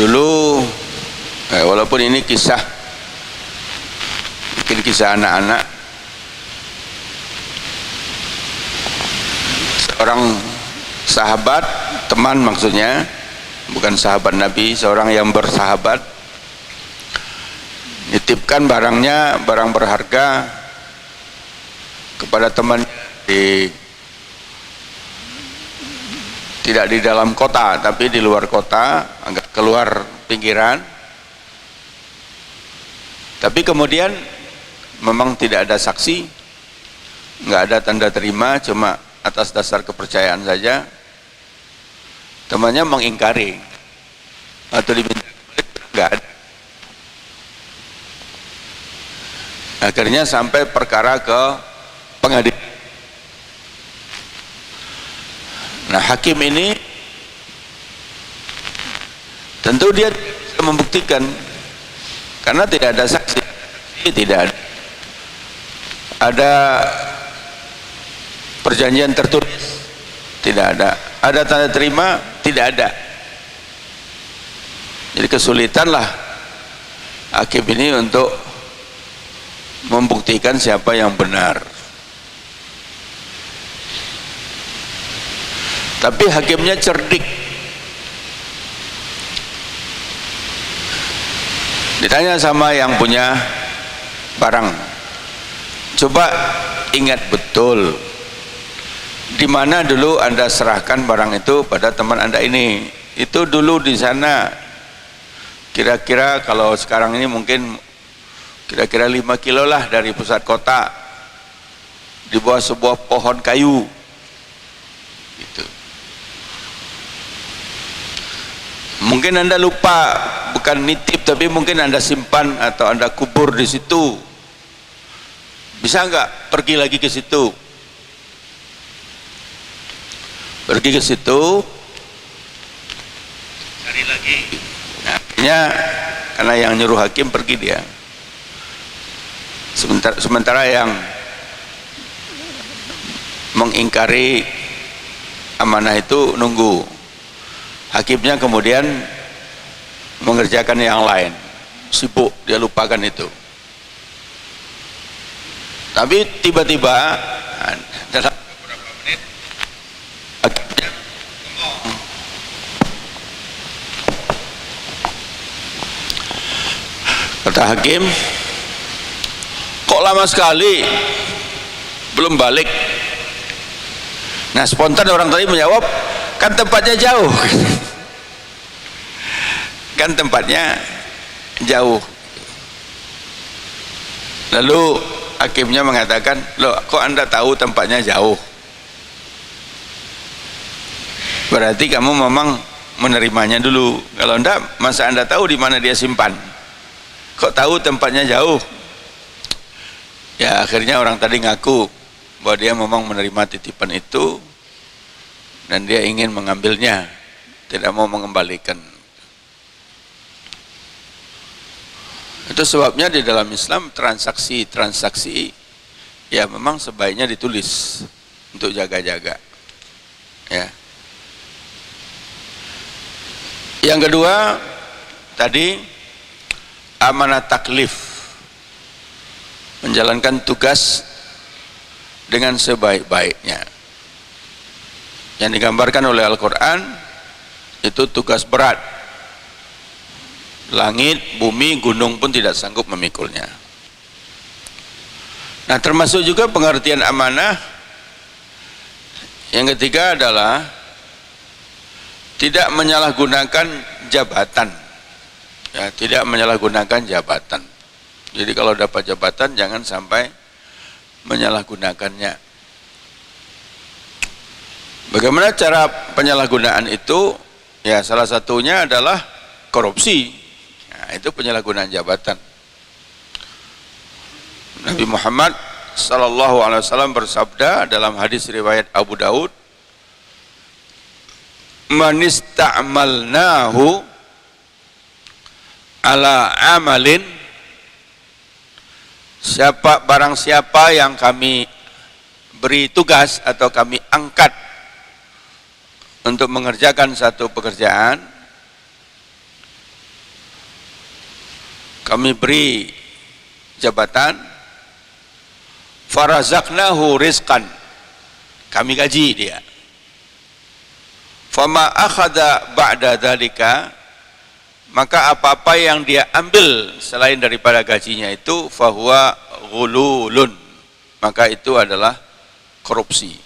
Dulu walaupun ini kisah, mungkin kisah anak-anak, seorang sahabat, teman maksudnya, bukan sahabat Nabi, seorang yang bersahabat, nitipkan barangnya, barang berharga kepada temannya tidak di dalam kota tapi di luar kota, agak keluar pinggiran. Tapi kemudian memang tidak ada saksi, nggak ada tanda terima, cuma atas dasar kepercayaan saja. Temannya mengingkari atau diminta nggak ada. Akhirnya sampai perkara ke pengadilan. Nah, hakim ini tentu dia bisa membuktikan karena tidak ada saksi, tidak ada perjanjian tertulis, tidak ada tanda terima, tidak ada. Jadi kesulitanlah hakim ini untuk membuktikan siapa yang benar. Tapi hakimnya cerdik. Ditanya sama yang punya barang, coba ingat betul di mana dulu Anda serahkan barang itu pada teman Anda ini. Itu dulu di sana, kira-kira kalau sekarang ini mungkin kira-kira 5 kilo lah dari pusat kota, di bawah sebuah pohon kayu gitu. Mungkin Anda lupa, bukan nitip tapi mungkin Anda simpan atau Anda kubur di situ. Bisa nggak pergi lagi ke situ? Pergi ke situ, cari lagi. Nah, akhirnya karena yang nyuruh hakim pergi dia. Sementara yang mengingkari amanah itu nunggu. Hakimnya kemudian mengerjakan yang lain, sibuk, dia lupakan itu. Tapi tiba-tiba dalam beberapa menit hakimnya ngomong, kata hakim, kok lama sekali belum balik? Nah, spontan orang tadi menjawab, kan tempatnya jauh. Kan tempatnya jauh. Lalu hakimnya mengatakan, loh kok Anda tahu tempatnya jauh? Berarti kamu memang menerimanya dulu. Kalau enggak, masa Anda tahu di mana dia simpan? Kok tahu tempatnya jauh? Ya akhirnya orang tadi ngaku bahwa dia memang menerima titipan itu dan dia ingin mengambilnya, tidak mau mengembalikan. Itu sebabnya di dalam Islam transaksi ya memang sebaiknya ditulis untuk jaga-jaga. Ya. Yang kedua tadi amanah taklif, menjalankan tugas dengan sebaik-baiknya. Yang digambarkan oleh Al-Quran itu tugas berat. Langit, bumi, gunung pun tidak sanggup memikulnya. Nah, termasuk juga pengertian amanah. Yang ketiga adalah tidak menyalahgunakan jabatan. Ya, tidak menyalahgunakan jabatan. Jadi kalau dapat jabatan jangan sampai menyalahgunakannya. Bagaimana cara penyalahgunaan itu? Ya, salah satunya adalah korupsi. Nah, itu penyalahgunaan jabatan. Nabi Muhammad sallallahu alaihi wasallam bersabda dalam hadis riwayat Abu Daud, "Man ista'malnahu ala amalin", barang siapa yang kami beri tugas atau kami angkat untuk mengerjakan satu pekerjaan, kami beri jabatan, farazaqnahu rizqan, kami gaji dia. Fama akhadha ba'da dzalika, maka apa-apa yang dia ambil selain daripada gajinya itu fahuwa ghululun, maka itu adalah korupsi.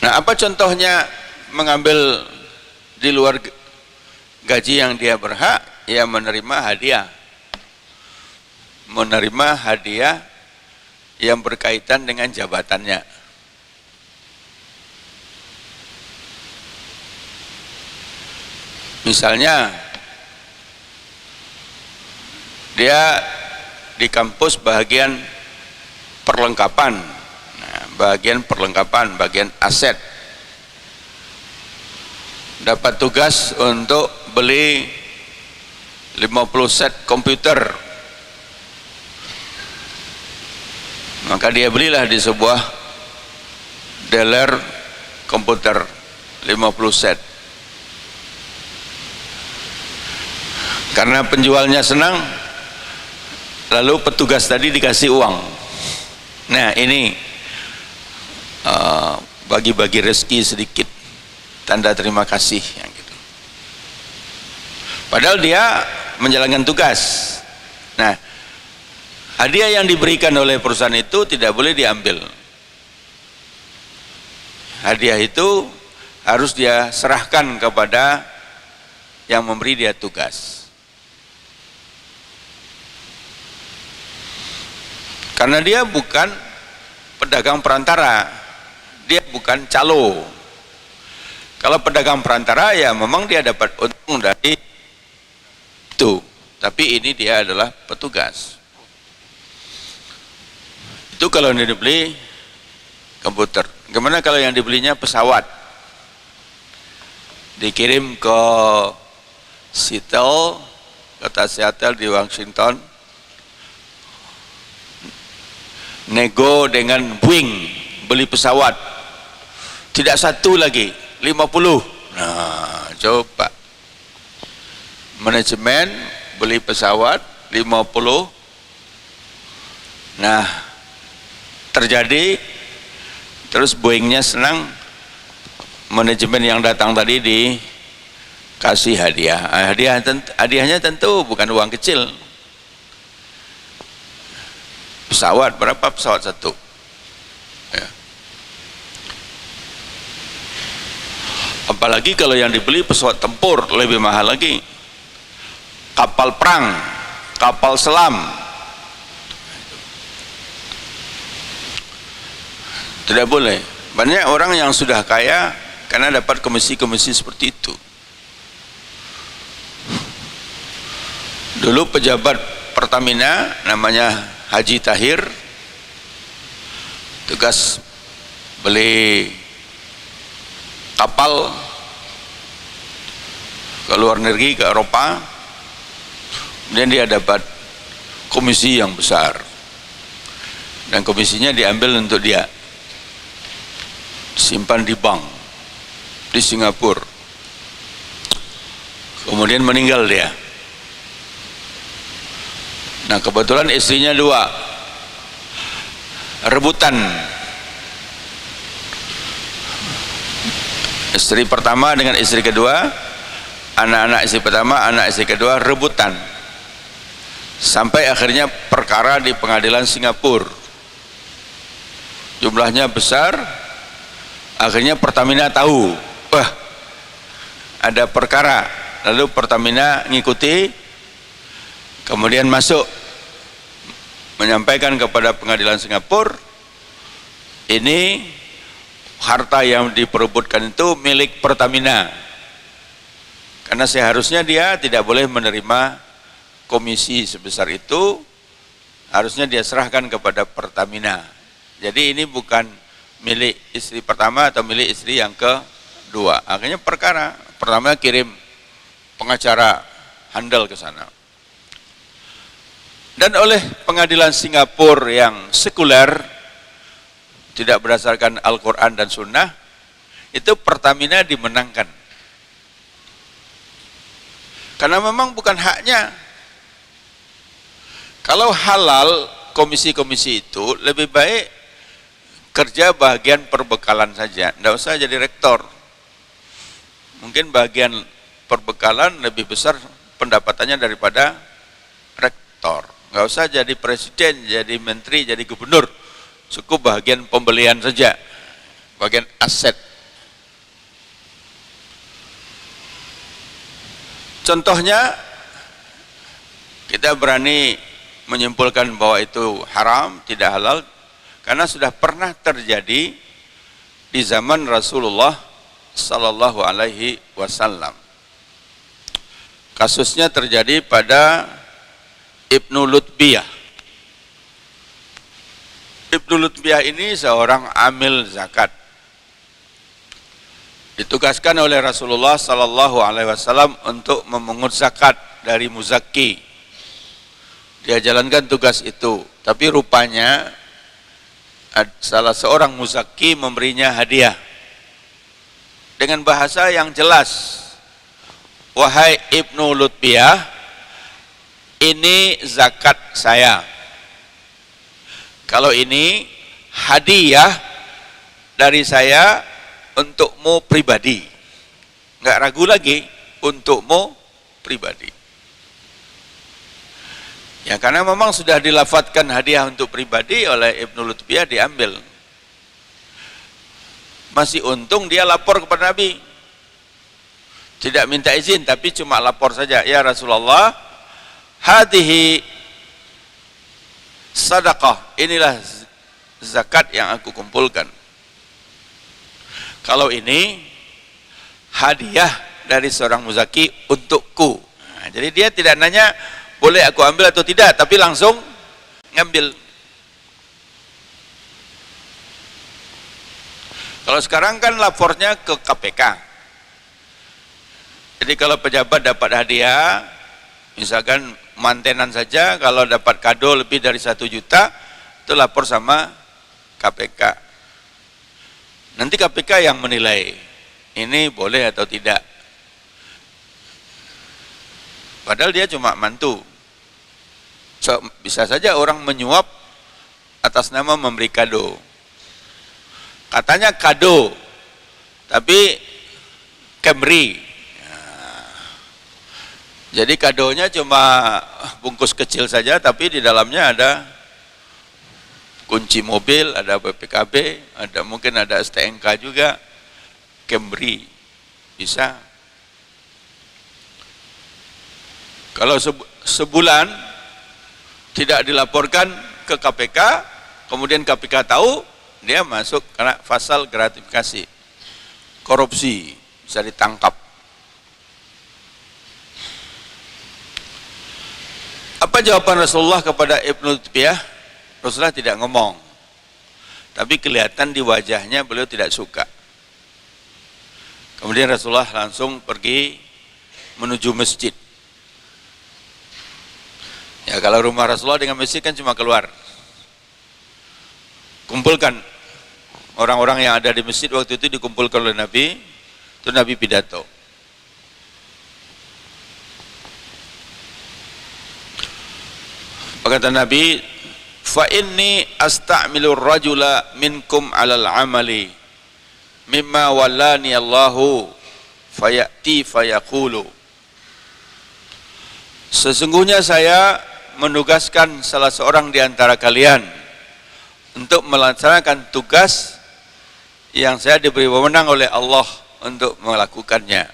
Nah, apa contohnya mengambil di luar gaji yang dia berhak? Ya, menerima hadiah. Menerima hadiah yang berkaitan dengan jabatannya. Misalnya dia di kampus bagian perlengkapan, nah, bagian perlengkapan, bagian aset, dapat tugas untuk beli 50 set komputer, maka dia belilah di sebuah dealer komputer 50 set. Karena penjualnya senang, lalu petugas tadi dikasih uang. Nah, ini bagi-bagi rezeki sedikit, tanda terima kasih yang gitu. Padahal dia menjalankan tugas. Nah, hadiah yang diberikan oleh perusahaan itu tidak boleh diambil. Hadiah itu harus dia serahkan kepada yang memberi dia tugas. Karena dia bukan pedagang perantara, dia bukan calo. Kalau pedagang perantara ya memang dia dapat untung dari itu, tapi ini dia adalah petugas. Itu kalau yang dibeli komputer. Gimana kalau yang dibelinya pesawat? Dikirim ke Seattle, kota Seattle di Washington, nego dengan Boeing, beli pesawat, tidak satu lagi, 50. Nah, coba manajemen beli pesawat 50. Nah, terjadi, terus Boeingnya senang, manajemen yang datang tadi dikasih hadiah. Hadiahnya tentu bukan uang kecil. Pesawat, berapa pesawat satu? Ya. Apalagi kalau yang dibeli pesawat tempur, lebih mahal lagi. Kapal perang, kapal selam. Tidak boleh. Banyak orang yang sudah kaya karena dapat komisi-komisi seperti itu. Dulu pejabat Pertamina namanya Haji Tahir, tugas beli kapal ke luar negeri, ke Eropa, kemudian dia dapat komisi yang besar, dan komisinya diambil untuk dia, simpan di bank di Singapura. Kemudian meninggal dia. Nah, kebetulan istrinya 2, rebutan. Istri pertama dengan istri kedua, anak-anak istri pertama, anak istri kedua rebutan. Sampai akhirnya perkara di pengadilan Singapura. Jumlahnya besar, akhirnya Pertamina tahu, wah, ada perkara. Lalu Pertamina ngikuti, kemudian masuk menyampaikan kepada pengadilan Singapura, ini harta yang diperebutkan itu milik Pertamina, karena seharusnya dia tidak boleh menerima komisi sebesar itu, harusnya dia serahkan kepada Pertamina. Jadi ini bukan milik istri pertama atau milik istri yang kedua. Akhirnya perkara pertama kirim pengacara handal ke sana. Dan oleh pengadilan Singapura yang sekuler, tidak berdasarkan Al-Quran dan Sunnah, itu Pertamina dimenangkan. Karena memang bukan haknya. Kalau halal komisi-komisi itu lebih baik kerja bagian perbekalan saja, tidak usah jadi rektor. Mungkin bagian perbekalan lebih besar pendapatannya daripada rektor. Nggak usah jadi presiden, jadi menteri, jadi gubernur. Cukup bagian pembelian saja, bagian aset. Contohnya, kita berani menyimpulkan bahwa itu haram, tidak halal, karena sudah pernah terjadi di zaman Rasulullah Sallallahu Alaihi Wasallam. Kasusnya terjadi pada Ibnu Lutbiyah. Ibnu Lutbiyah ini seorang amil zakat. Ditugaskan oleh Rasulullah Sallallahu Alaihi Wasallam untuk memungut zakat dari muzakki. Dia jalankan tugas itu, tapi rupanya salah seorang muzakki memberinya hadiah dengan bahasa yang jelas. Wahai Ibnu Lutbiyah, ini zakat saya. Kalau ini hadiah dari saya untukmu pribadi. Enggak ragu lagi, untukmu pribadi. Ya, karena memang sudah dilafatkan hadiah untuk pribadi oleh Ibnu Lutbiyah, diambil. Masih untung dia lapor kepada Nabi. Tidak minta izin, tapi cuma lapor saja. Ya Rasulullah, hadhihi sadaqah, inilah zakat yang aku kumpulkan. Kalau ini hadiah dari seorang muzaki untukku. Nah, jadi dia tidak nanya boleh aku ambil atau tidak, tapi langsung ngambil. Kalau sekarang kan lapornya ke KPK. Jadi kalau pejabat dapat hadiah, misalkan mantenan saja, kalau dapat kado lebih dari 1 juta, itu lapor sama KPK. Nanti KPK yang menilai, ini boleh atau tidak. Padahal dia cuma mantu. So, bisa saja orang menyuap atas nama memberi kado. Katanya kado, tapi Camry. Jadi kadonya cuma bungkus kecil saja, tapi di dalamnya ada kunci mobil, ada BPKB, ada mungkin ada STNK juga, Camry, bisa. Kalau sebulan tidak dilaporkan ke KPK, kemudian KPK tahu, dia masuk karena pasal gratifikasi, korupsi, bisa ditangkap. Apa jawaban Rasulullah kepada Ibnu Lutbiyah? Rasulullah tidak ngomong, tapi kelihatan di wajahnya beliau tidak suka. Kemudian Rasulullah langsung pergi menuju masjid. Ya, kalau rumah Rasulullah dengan masjid kan cuma keluar. Kumpulkan orang-orang yang ada di masjid waktu itu, dikumpulkan oleh Nabi, itu Nabi pidato. Kata Nabi, fa inni asta'milu rajula minkum 'alal 'amali mimma wallani Allahu fayati fayaqulu. Sesungguhnya saya menugaskan salah seorang di antara kalian untuk melaksanakan tugas yang saya diberi wewenang oleh Allah untuk melakukannya.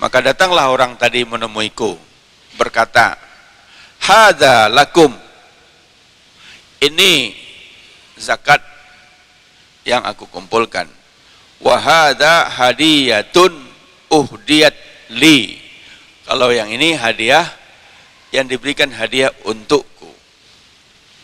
Maka datanglah orang tadi menemuiku, berkata, hadza lakum, ini zakat yang aku kumpulkan. Wa hadza hadiyatun uhdiyat li, kalau yang ini hadiah yang diberikan hadiah untukku.